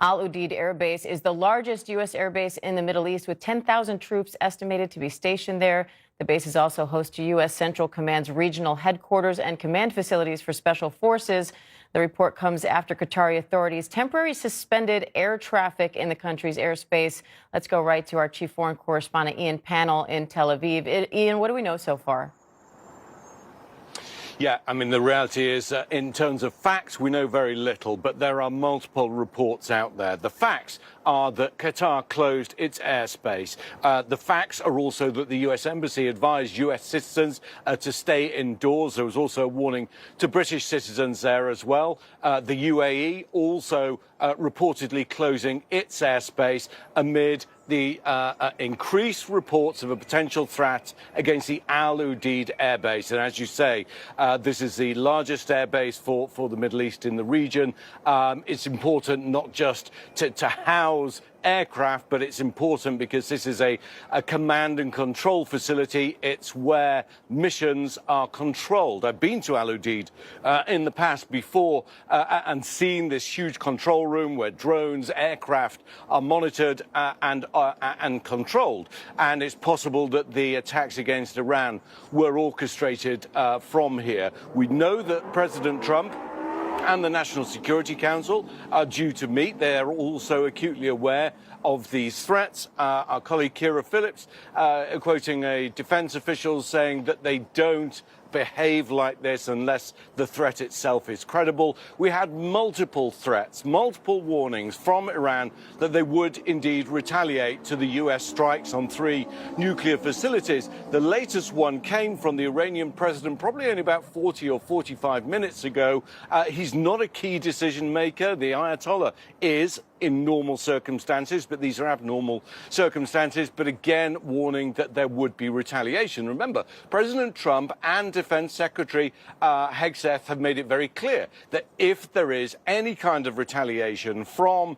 Al Udeid Air Base is the largest U.S. air base in the Middle East, with 10,000 troops estimated to be stationed there. The base is also host to U.S. Central Command's regional headquarters and command facilities for special forces. The report comes after Qatari authorities temporarily suspended air traffic in the country's airspace. Let's go right to our chief foreign correspondent, Ian Pannell, in Tel Aviv. Ian, what do we know so far? Yeah, I mean, the reality is, in terms of facts, we know very little, but there are multiple reports out there. The facts are that Qatar closed its airspace. The facts are also that the U.S. Embassy advised U.S. citizens to stay indoors. There was also a warning to British citizens there as well. The UAE also reportedly closing its airspace amid the increased reports of a potential threat against the Al Udeid airbase. And as you say, this is the largest airbase for the Middle East in the region. It's important not just to house aircraft, but it's important because this is a command and control facility. It's where missions are controlled. I've been to Al Udeid in the past before and seen this huge control room where drones, aircraft are monitored and controlled. And it's possible that the attacks against Iran were orchestrated from here. We know that President Trump and the National Security Council are due to meet. They are also acutely aware of these threats. Our colleague Kira Phillips quoting a defense official saying that they don't behave like this unless the threat itself is credible. We had multiple threats, multiple warnings from Iran that they would indeed retaliate to the U.S. strikes on 3 nuclear facilities. The latest one came from the Iranian president probably only about 40 or 45 minutes ago. He's not a key decision maker. The Ayatollah is in normal circumstances, but these are abnormal circumstances. But again, warning that there would be retaliation. Remember, President Trump and Defense Secretary Hegseth have made it very clear that if there is any kind of retaliation from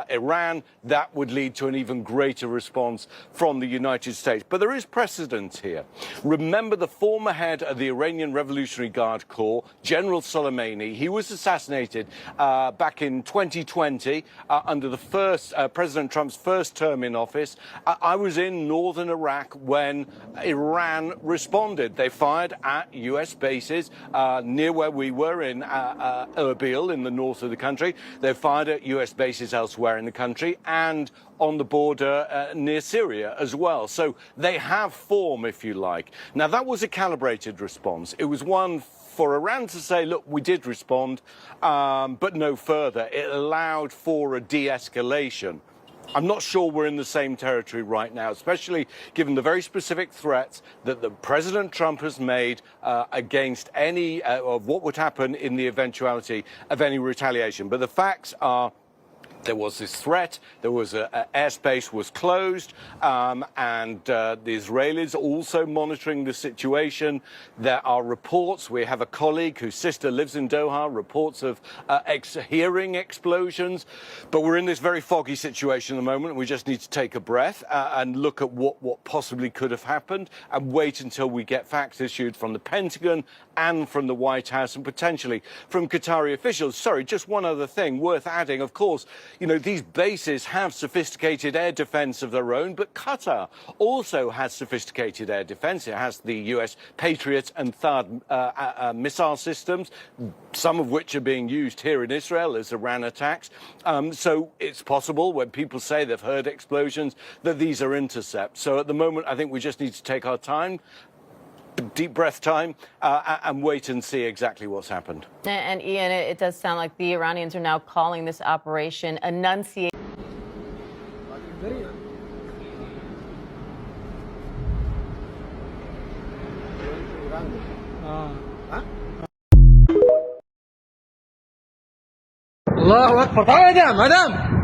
Iran, that would lead to an even greater response from the United States. But there is precedent here. Remember the former head of the Iranian Revolutionary Guard Corps, General Soleimani. He was assassinated back in 2020 under the first President Trump's first term in office. I was in northern Iraq when Iran responded. They fired at U.S. bases near where we were in Erbil in the north of the country. They fired at U.S. bases elsewhere in the country and on the border near Syria as well. So they have form, if you like. Now, that was a calibrated response. It was one for Iran to say, look, we did respond, but no further. It allowed for a de-escalation. I'm not sure we're in the same territory right now, especially given the very specific threats that the President Trump has made against any of what would happen in the eventuality of any retaliation. But the facts are, there was this threat, there was airspace was closed, and the Israelis also monitoring the situation. There are reports, we have a colleague whose sister lives in Doha, reports of hearing explosions. But we're in this very foggy situation at the moment. We just need to take a breath and look at what possibly could have happened and wait until we get facts issued from the Pentagon and from the White House and potentially from Qatari officials. Sorry, just one other thing worth adding. Of course, you know, these bases have sophisticated air defense of their own, but Qatar also has sophisticated air defense. It has the U.S. Patriot and THAAD missile systems, some of which are being used here in Israel as Iran attacks. So it's possible when people say they've heard explosions that these are intercepts. So at the moment, I think we just need to take our time, deep breath time, and wait and see exactly what's happened. And Ian, it does sound like the Iranians are now calling this operation Enunciate. الله أكبر تعال مدام مدام